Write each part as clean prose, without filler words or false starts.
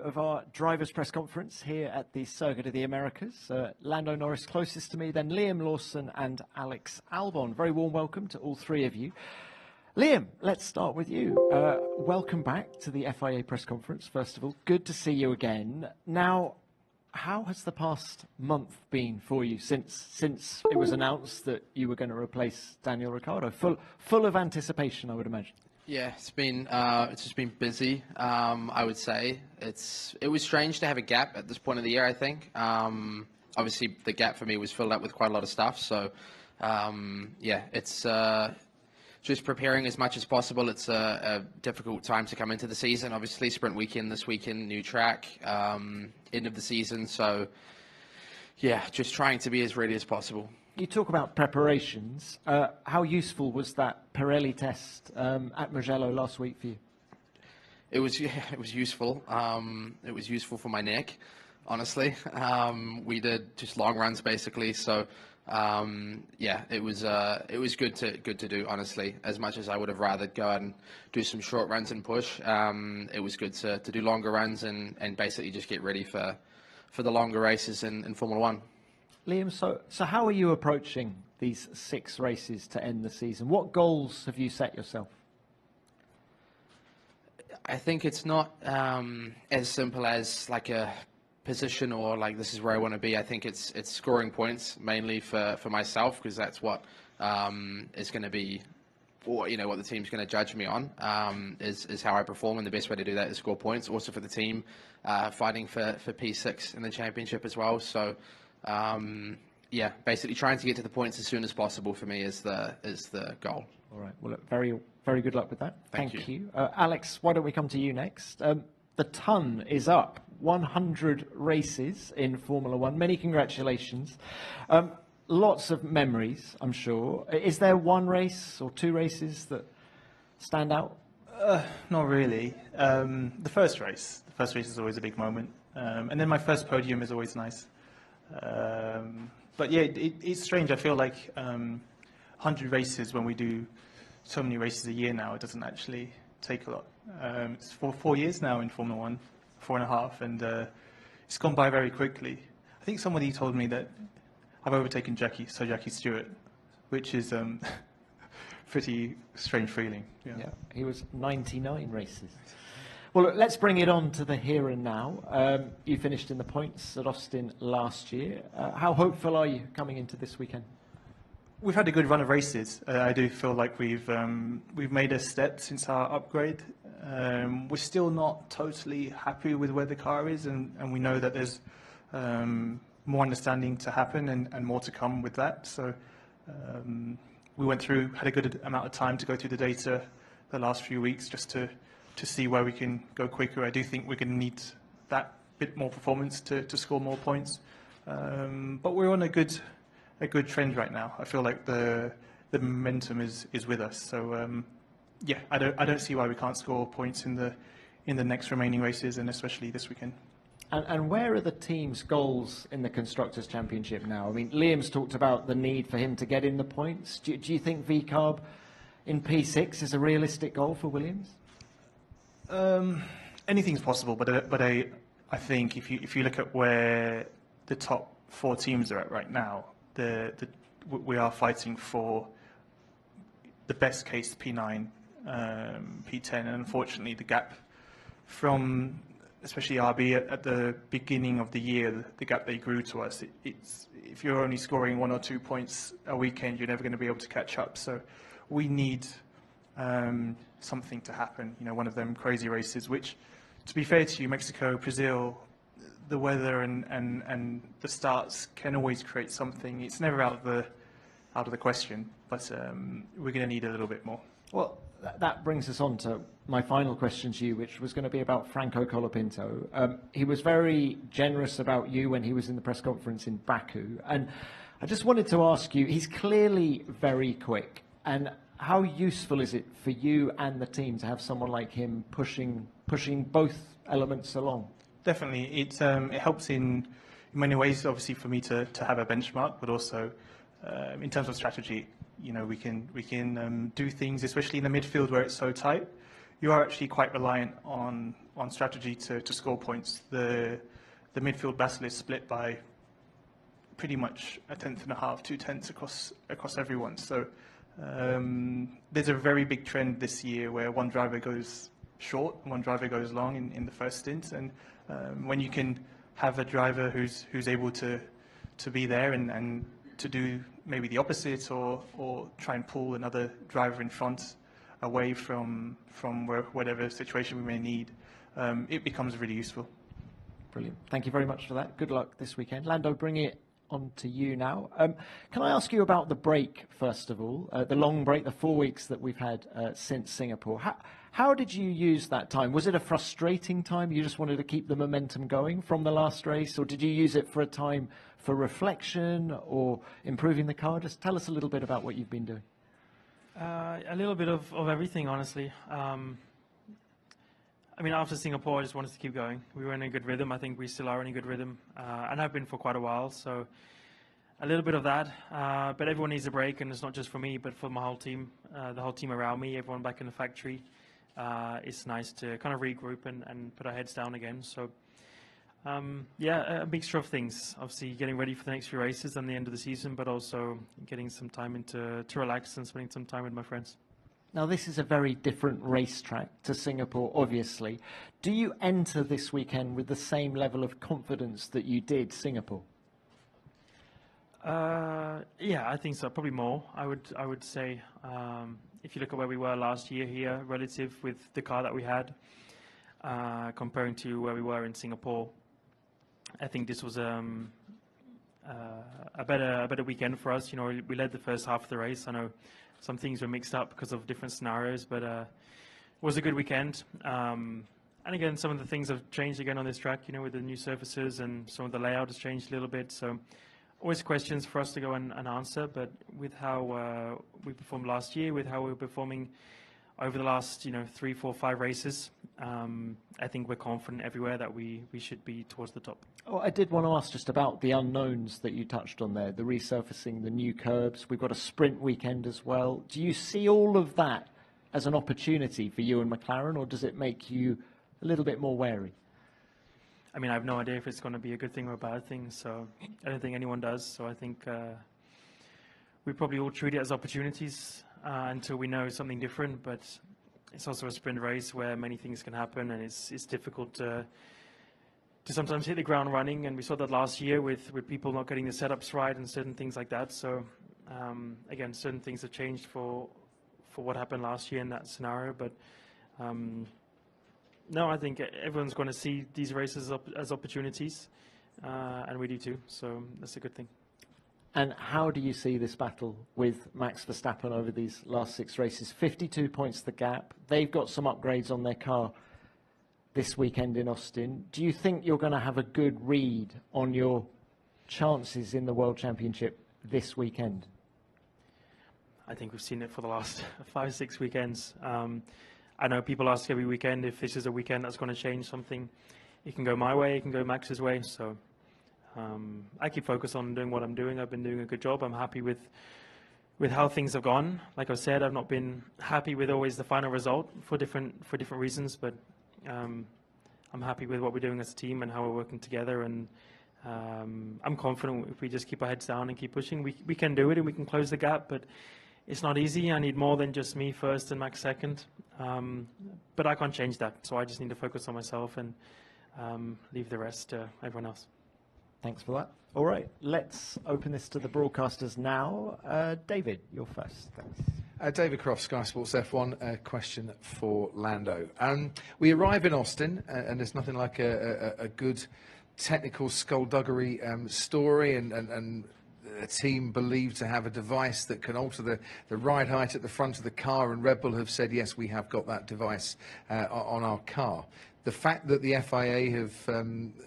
of our drivers' press conference here at the Circuit of the Americas. Lando Norris closest to me, then Liam Lawson and Alex Albon. Very warm welcome to all three of you. Liam, let's start with you. Welcome back to the FIA press conference, first of all. Good to see you again. Now, how has the past month been for you since it was announced that you were going to replace Daniel Ricciardo? Full of anticipation, I would imagine. Yeah, it's just been busy. I would say it was strange to have a gap at this point of the year. I think obviously the gap for me was filled up with quite a lot of stuff. So yeah, it's just preparing as much as possible. It's a difficult time to come into the season. Obviously, sprint weekend this weekend, new track, end of the season. So yeah, just trying to be as ready as possible. You talk about preparations. How useful was that Pirelli test at Mugello last week for you? It was useful. It was useful for my neck, honestly. We did just long runs basically. So yeah, it was good to do, honestly. As much as I would have rather go out and do some short runs and push, it was good to do longer runs and basically just get ready for the longer races in Formula One. Liam, so how are you approaching these 6 races to end the season? What goals have you set yourself? I think it's not as simple as like a position or like this is where I want to be. I think it's scoring points mainly for myself, because that's what is going to be, or what the team's going to judge me on, is how I perform, and the best way to do that is score points. Also for the team, fighting for P6 in the championship as well. So yeah, basically trying to get to the points as soon as possible for me is the goal. All right. Well, very good luck with that. Thank you. Alex, why don't we come to you next? The ton is up. 100 races in Formula One. Many congratulations. Lots of memories, I'm sure. Is there one race or 2 races that stand out? Not really. The first race is always a big moment. And then my first podium is always nice. But yeah, it's strange. I feel like 100 races, when we do so many races a year now, it doesn't actually take a lot. It's 4 years now in Formula One, 4.5, and it's gone by very quickly. I think somebody told me that I've overtaken Jackie Stewart, which is pretty strange feeling. Yeah, he was 99 races. Well, look, let's bring it on to the here and now. You finished in the points at Austin last year. How hopeful are you coming into this weekend? We've had a good run of races. I do feel like we've made a step since our upgrade. We're still not totally happy with where the car is, and we know that there's more understanding to happen and more to come with that. So we had a good amount of time to go through the data the last few weeks just to see where we can go quicker. I do think we're going to need that bit more performance to score more points. But we're on a good trend right now. I feel like the momentum is with us. So yeah, I don't see why we can't score points in the next remaining races, and especially this weekend. And where are the team's goals in the Constructors' Championship now? I mean, Liam's talked about the need for him to get in the points. Do you think VCARB in P6 is a realistic goal for Williams? Anything's possible, but I think if you look at where the top 4 teams are at right now, we are fighting for the best case P9, P10, and unfortunately the gap from especially RB at the beginning of the year, the gap they grew to us, it's if you're only scoring 1 or 2 points a weekend, you're never going to be able to catch up. So we need something to happen, one of them crazy races, which, to be fair to you, Mexico, Brazil, the weather and the starts can always create something. It's never out of the question, but we're going to need a little bit more. Well, that brings us on to my final question to you, which was going to be about Franco Colapinto. He was very generous about you when he was in the press conference in Baku, and I just wanted to ask you, he's clearly very quick, and how useful is it for you and the team to have someone like him pushing both elements along? Definitely, it helps in many ways. Obviously, for me to have a benchmark, but also in terms of strategy, we can do things, especially in the midfield where it's so tight. you are actually quite reliant on strategy to score points. The midfield battle is split by pretty much a tenth and a half, 2/10 across everyone. So there's a very big trend this year where one driver goes short and one driver goes long in the first stint. And when you can have a driver who's able to be there and to do maybe the opposite or try and pull another driver in front away from whatever situation we may need, it becomes really useful. Brilliant. Thank you very much for that. Good luck this weekend. Lando, bring it on to you now. Can I ask you about the break, first of all, the long break, the 4 weeks that we've had since Singapore? How did you use that time? Was it a frustrating time? You just wanted to keep the momentum going from the last race, or did you use it for a time for reflection or improving the car? Just tell us a little bit about what you've been doing. A little bit of everything, honestly. I mean, after Singapore, I just wanted to keep going. We were in a good rhythm. I think we still are in a good rhythm, and have been for quite a while. So a little bit of that, but everyone needs a break, and it's not just for me, but for my whole team, the whole team around me, everyone back in the factory. It's nice to kind of regroup and put our heads down again. So yeah, a mixture of things. Obviously, getting ready for the next few races and the end of the season, but also getting some time to relax and spending some time with my friends. Now, this is a very different racetrack to Singapore, obviously. Do you enter this weekend with the same level of confidence that you did Singapore? Yeah, I think so. Probably more. I would say, if you look at where we were last year here, relative with the car that we had, comparing to where we were in Singapore, I think this was a better weekend for us. You know, we led the first half of the race. I know some things were mixed up because of different scenarios, but it was a good weekend. And again, some of the things have changed again on this track, you know, with the new surfaces, and some of the layout has changed a little bit. So always questions for us to go and answer, but with how we performed last year, with how we were performing over the last, 3, 4, 5 races, I think we're confident everywhere that we should be towards the top. Oh, I did want to ask just about the unknowns that you touched on there, the resurfacing, the new curbs. We've got a sprint weekend as well. Do you see all of that as an opportunity for you and McLaren, or does it make you a little bit more wary? I mean, I have no idea if it's going to be a good thing or a bad thing, so I don't think anyone does. So I think we probably all treat it as opportunities until we know something different, but it's also a sprint race where many things can happen, and it's difficult to sometimes hit the ground running, and we saw that last year with people not getting the setups right and certain things like that. So again, certain things have changed for what happened last year in that scenario, but no, I think everyone's going to see these races as opportunities, and we do too, so that's a good thing. And how do you see this battle with Max Verstappen over these last 6 races? 52 points the gap. They've got some upgrades on their car this weekend in Austin. Do you think you're going to have a good read on your chances in the World Championship this weekend? I think we've seen it for the last 5, 6 weekends. I know people ask every weekend if this is a weekend that's going to change something. It can go my way, it can go Max's way. So I keep focused on doing what I'm doing. I've been doing a good job. I'm happy with how things have gone. Like I said, I've not been happy with always the final result for different reasons, but I'm happy with what we're doing as a team and how we're working together, and I'm confident if we just keep our heads down and keep pushing, we can do it and we can close the gap, but it's not easy. I need more than just me first and Max second, but I can't change that, so I just need to focus on myself and leave the rest to everyone else. Thanks for that. All right, let's open this to the broadcasters now. David, you're first. Thanks. David Croft, Sky Sports F1. A question for Lando. We arrive in Austin, and there's nothing like a good technical skullduggery story, and a team believed to have a device that can alter the ride height at the front of the car, and Red Bull have said, yes, we have got that device on our car. The fact that the FIA have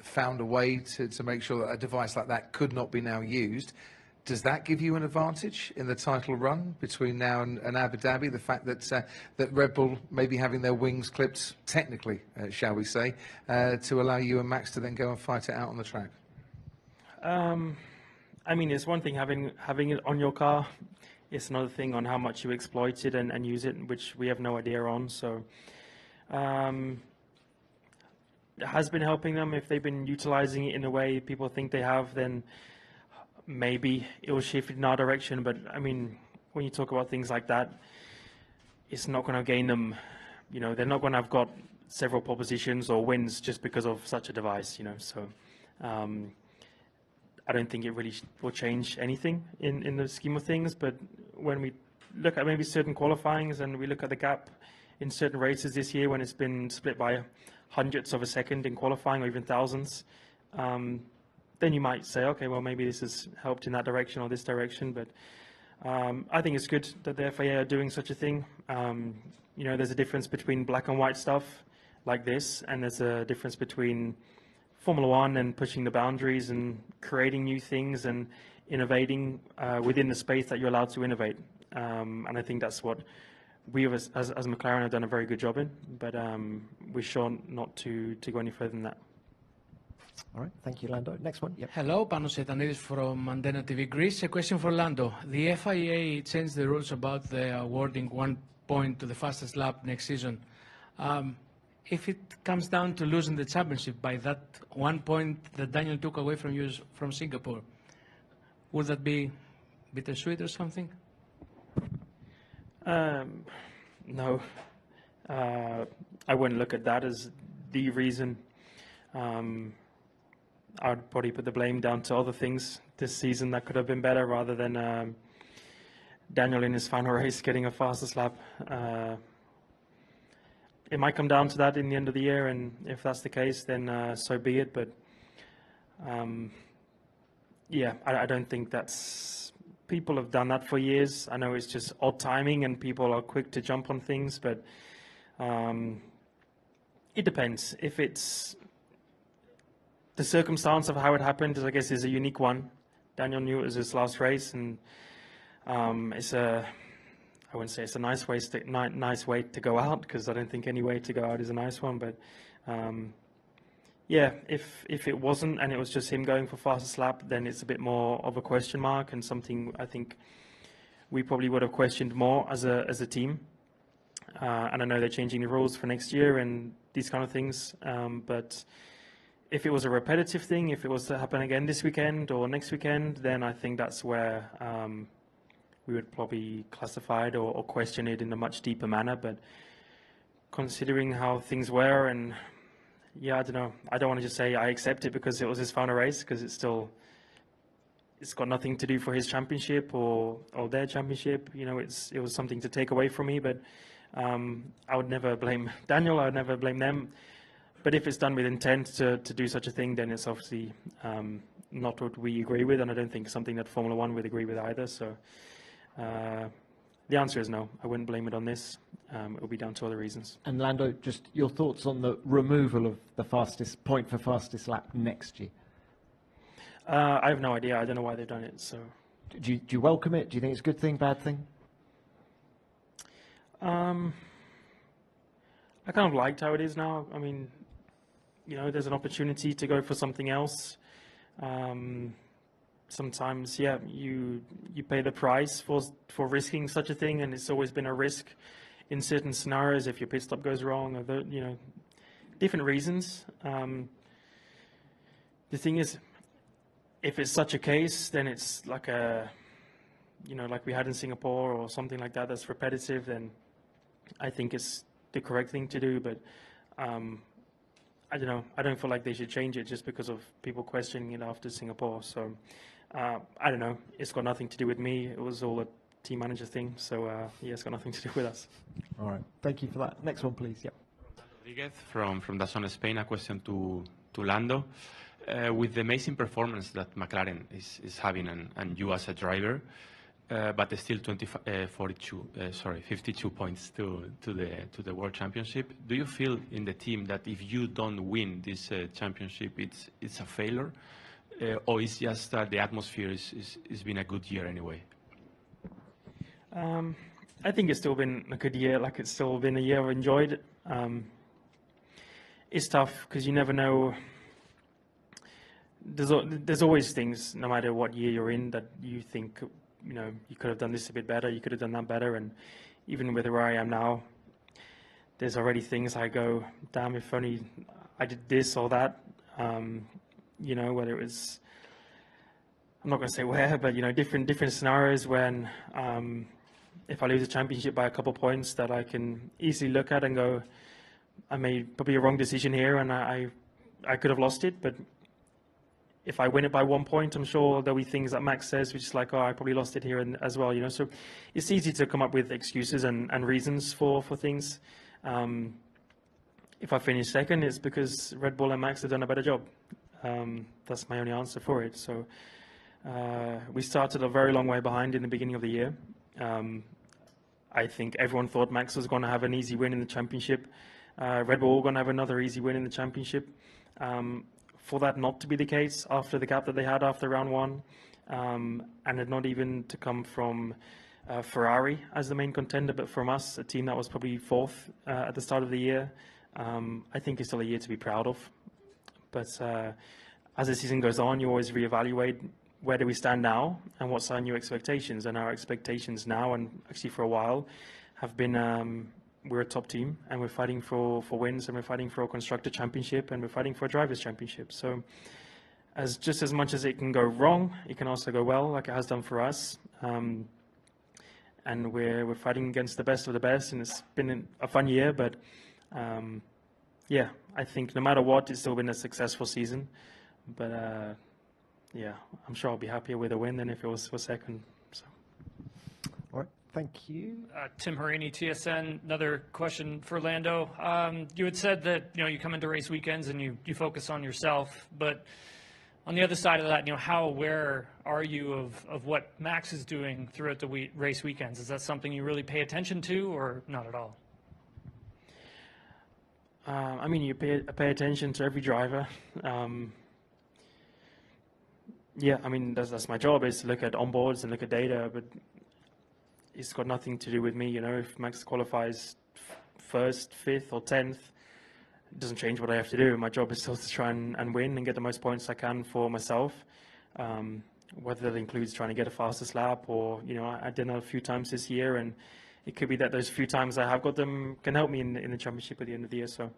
found a way to make sure that a device like that could not be now used, does that give you an advantage in the title run between now and Abu Dhabi? The fact that Red Bull may be having their wings clipped, technically, shall we say, to allow you and Max to then go and fight it out on the track? I mean, it's one thing having it on your car. It's another thing on how much you exploit it and use it, which we have no idea on. So It has been helping them. If they've been utilizing it in a way people think they have, then maybe it will shift in our direction. But I mean, when you talk about things like that, it's not going to gain them, they're not going to have got several pole positions or wins just because of such a device, So I don't think it really will change anything in the scheme of things. But when we look at maybe certain qualifyings and we look at the gap in certain races this year when it's been split by hundredths of a second in qualifying or even thousands, then you might say, okay, well, maybe this has helped in that direction or this direction. But I think it's good that the FIA are doing such a thing. There's a difference between black and white stuff like this, and there's a difference between Formula One and pushing the boundaries and creating new things and innovating within the space that you're allowed to innovate. And I think that's what we as McLaren have done a very good job in, but we're sure not to go any further than that. All right, thank you, Lando. Next one. Yep. Hello, Panos Etanidis from Mandena TV Greece. A question for Lando. The FIA changed the rules about the awarding 1 point to the fastest lap next season. If it comes down to losing the championship by that 1 point that Daniel took away from you from Singapore, would that be bittersweet or something? No, I wouldn't look at that as the reason. I would probably put the blame down to other things this season that could have been better rather than Daniel in his final race getting a fastest lap. It might come down to that in the end of the year, and if that's the case, then so be it. But yeah, I don't think that's... People have done that for years. I know it's just odd timing and people are quick to jump on things, but it depends. If it's the circumstance of how it happened, I guess, is a unique one. Daniel knew it was his last race, and it's I wouldn't say it's a nice way to go out, because I don't think any way to go out is a nice one. But yeah, if it wasn't and it was just him going for fastest lap, then it's a bit more of a question mark and something I think we probably would have questioned more as a team. And I know they're changing the rules for next year and these kind of things, but if it was a repetitive thing, if it was to happen again this weekend or next weekend, then I think that's where we would probably classify it or question it in a much deeper manner. But considering how things were, and yeah, I don't know. I don't want to just say I accept it because it was his final race, because it's got nothing to do for his championship or their championship. It was something to take away from me. But I would never blame Daniel. I would never blame them. But if it's done with intent to do such a thing, then it's obviously not what we agree with, and I don't think it's something that Formula One would agree with either. So the answer is no. I wouldn't blame it on this. It will be down to other reasons. And Lando, just your thoughts on the removal of the fastest point for fastest lap next year? I have no idea. I don't know why they've done it. So, do you welcome it? Do you think it's a good thing, bad thing? I kind of liked how it is now. I mean, there's an opportunity to go for something else. Sometimes, yeah, you pay the price for risking such a thing, and it's always been a risk in certain scenarios if your pit stop goes wrong, or different reasons. The thing is, if it's such a case, then it's like like we had in Singapore or something like that that's repetitive, then I think it's the correct thing to do. But I don't know. I don't feel like they should change it just because of people questioning it after Singapore. So I don't know. It's got nothing to do with me. It was all a team manager thing. So yeah, it's got nothing to do with us. All right. Thank you for that. Next one, please. Yep. Rodriguez from DAZN Spain. A question to Lando. With the amazing performance that McLaren is having and you as a driver, but still 52 points to the World Championship. Do you feel in the team that if you don't win this championship, it's a failure, or it's just that the atmosphere is been a good year anyway? I think it's still been a good year. Like, it's still been a year I've enjoyed. It's tough because you never know. There's always things, no matter what year you're in, that you think, you could have done this a bit better, you could have done that better. And even with where I am now, there's already things I go, damn, if only I did this or that. You know, whether it was, I'm not going to say where, but, you know, different scenarios when if I lose a championship by a couple points that I can easily look at and go, I made probably a wrong decision here and I could have lost it, but if I win it by 1 point, I'm sure there'll be things that Max says, which is like, oh, I probably lost it here and, as well, you know. So it's easy to come up with excuses and reasons for things. If I finish second, it's because Red Bull and Max have done a better job. That's my only answer for it. So we started a very long way behind in the beginning of the year. I think everyone thought Max was going to have an easy win in the championship. Red Bull were going to have another easy win in the championship. For that not to be the case after the gap that they had after round one, and it not even to come from Ferrari as the main contender, but from us, a team that was probably fourth at the start of the year, I think it's still a year to be proud of. But as the season goes on, you always reevaluate where do we stand now and what's our new expectations. And our expectations now, and actually for a while, have been we're a top team and we're fighting for wins, and we're fighting for a constructor championship, and we're fighting for a drivers championship. So just as much as it can go wrong, it can also go well, like it has done for us. And we're fighting against the best of the best, and it's been a fun year. But yeah, I think no matter what, it's still been a successful season. But yeah, I'm sure I'll be happier with a win than if it was for second. So. All right, thank you. Tim Harini, TSN. Another question for Lando. You had said that you come into race weekends and you focus on yourself, but on the other side of that, how aware are you of what Max is doing throughout the race weekends? Is that something you really pay attention to, or not at all? I mean, you pay attention to every driver. Yeah, I mean, that's my job, is to look at onboards and look at data, but it's got nothing to do with me. If Max qualifies first, fifth, or 10th, it doesn't change what I have to do. My job is still to try and win and get the most points I can for myself, whether that includes trying to get a fastest lap or, I did that a few times this year, and it could be that those few times I have got them can help me in the championship at the end of the year. So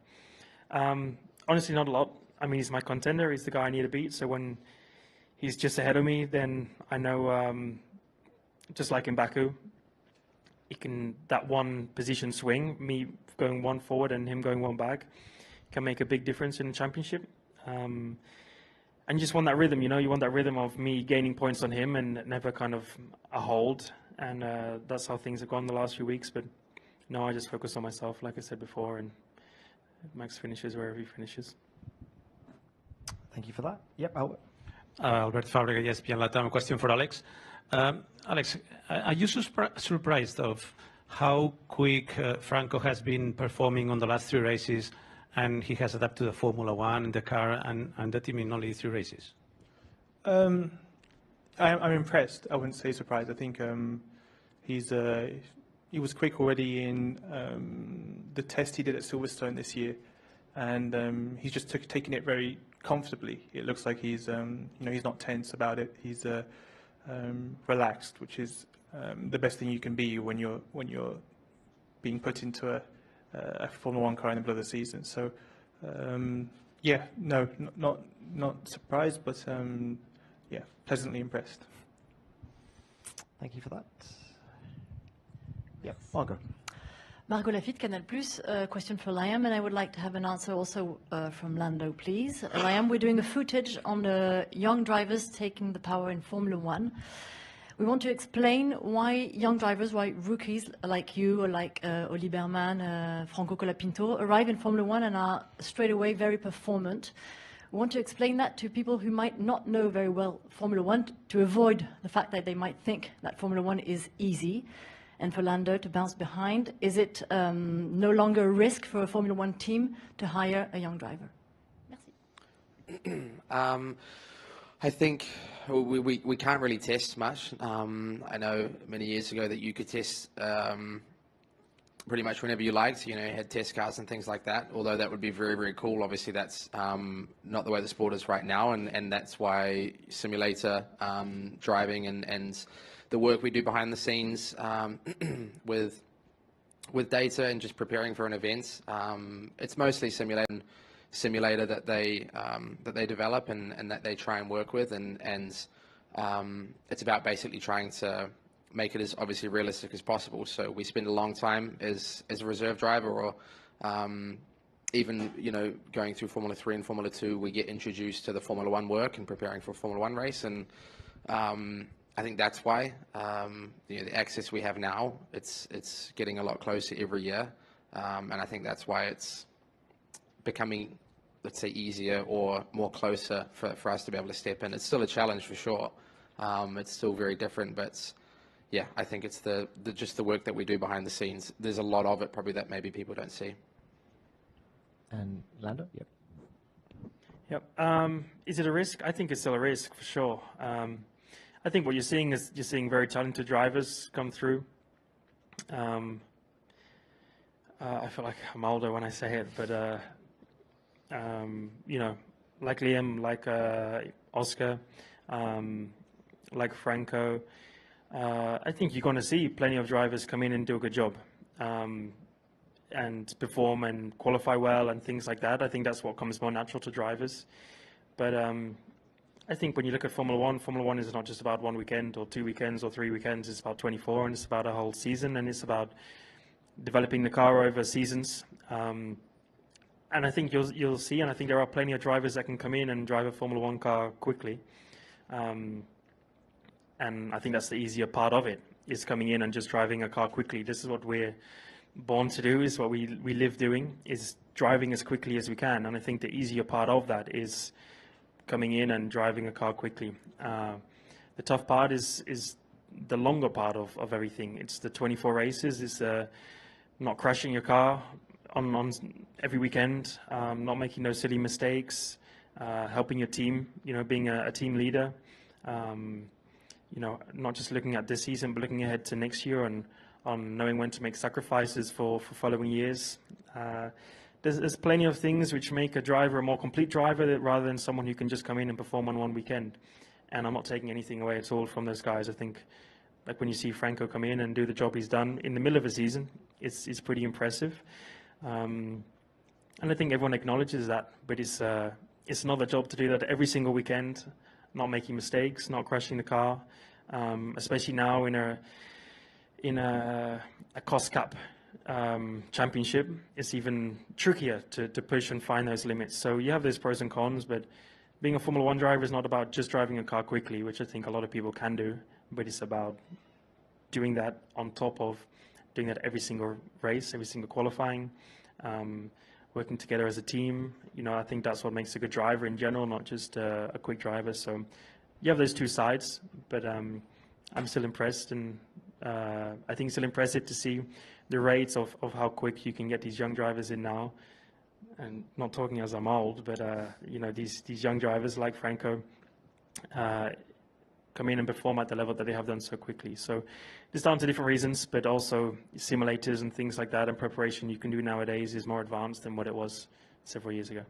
honestly, not a lot. I mean, he's my contender. He's the guy I need to beat. So when he's just ahead of me, then I know, just like in Baku, that one position swing, me going one forward and him going one back, can make a big difference in the championship. And you just want that rhythm, you want that rhythm of me gaining points on him and never kind of a hold. And that's how things have gone the last few weeks. But no, I just focus on myself, like I said before, and Max finishes wherever he finishes. Thank you for that. Yep, Albert. Albert Fábrega, ESPN Latam. Question for Alex. Alex, are you surprised of how quick Franco has been performing on the last 3 races, and he has adapted to the Formula One and the car and the team in only 3 races? I'm impressed. I wouldn't say surprised. I think he was quick already in the test he did at Silverstone this year, and he's just taking it very comfortably. It looks like he's he's not tense about it. He's relaxed, which is the best thing you can be when you're being put into a Formula One car in the middle of the season. So yeah, no, not surprised, but yeah, pleasantly impressed. Thank you for that. Yeah, Margot. Margot Lafitte, Canal+. Question for Liam, and I would like to have an answer also from Lando, please. Liam, we're doing a footage on the young drivers taking the power in Formula One. We want to explain why young drivers, why rookies like you or like Oli Berman, Franco Colapinto arrive in Formula One and are straight away very performant. We want to explain that to people who might not know very well Formula One, to avoid the fact that they might think that Formula One is easy. And for Lando to bounce behind, is it no longer a risk for a Formula One team to hire a young driver? Merci. I think we can't really test much. I know many years ago that you could test pretty much whenever you liked. You had test cars and things like that, although that would be very, very cool. Obviously, that's not the way the sport is right now, and that's why simulator driving and the work we do behind the scenes with with data and just preparing for an event, it's mostly simulator that they develop and that they try and work with, and it's about basically trying to make it as obviously realistic as possible. So we spend a long time as a reserve driver, or even going through Formula 3 and Formula 2, we get introduced to the Formula 1 work and preparing for a Formula 1 race, and I think that's why the access we have now, it's getting a lot closer every year, and I think that's why it's becoming, let's say, easier or more closer for us to be able to step in. It's still a challenge for sure. It's still very different, but yeah, I think it's just the work that we do behind the scenes. There's a lot of it probably that maybe people don't see. And Lando? Yep. Yep. Is it a risk? I think it's still a risk for sure. I think what you're seeing is very talented drivers come through. I feel like I'm older when I say it, but like Liam, like Oscar, like Franco. I think you're going to see plenty of drivers come in and do a good job, and perform and qualify well and things like that. I think that's what comes more natural to drivers. But I think when you look at Formula 1 is not just about one weekend or 2 weekends or 3 weekends. It's about 24, and it's about a whole season, and it's about developing the car over seasons. And I think you'll see, and I think there are plenty of drivers that can come in and drive a Formula 1 car quickly. And I think that's the easier part of it, is coming in and just driving a car quickly. This is what we're born to do, is what we live doing, is driving as quickly as we can. And I think the easier part of that is coming in and driving a car quickly. The tough part is the longer part of everything. It's the 24 races, it's not crashing your car on every weekend, not making those silly mistakes, helping your team, being a team leader, not just looking at this season, but looking ahead to next year and on knowing when to make sacrifices for following years. There's plenty of things which make a driver a more complete driver rather than someone who can just come in and perform on one weekend. And I'm not taking anything away at all from those guys. I think, like when you see Franco come in and do the job he's done in the middle of a season, it's pretty impressive. And I think everyone acknowledges that, but it's another job to do that every single weekend, not making mistakes, not crashing the car, especially now in a cost cap championship. It's even trickier to push and find those limits. So you have those pros and cons, but being a Formula 1 driver is not about just driving a car quickly, which I think a lot of people can do, but it's about doing that on top of doing that every single race, every single qualifying, working together as a team. I think that's what makes a good driver in general, not just a quick driver. So you have those two sides, but I'm still impressed, and I think it's still impressive to see the rates of how quick you can get these young drivers in now. And not talking as I'm old, but these young drivers like Franco come in and perform at the level that they have done so quickly. So it's down to different reasons, but also simulators and things like that and preparation you can do nowadays is more advanced than what it was several years ago.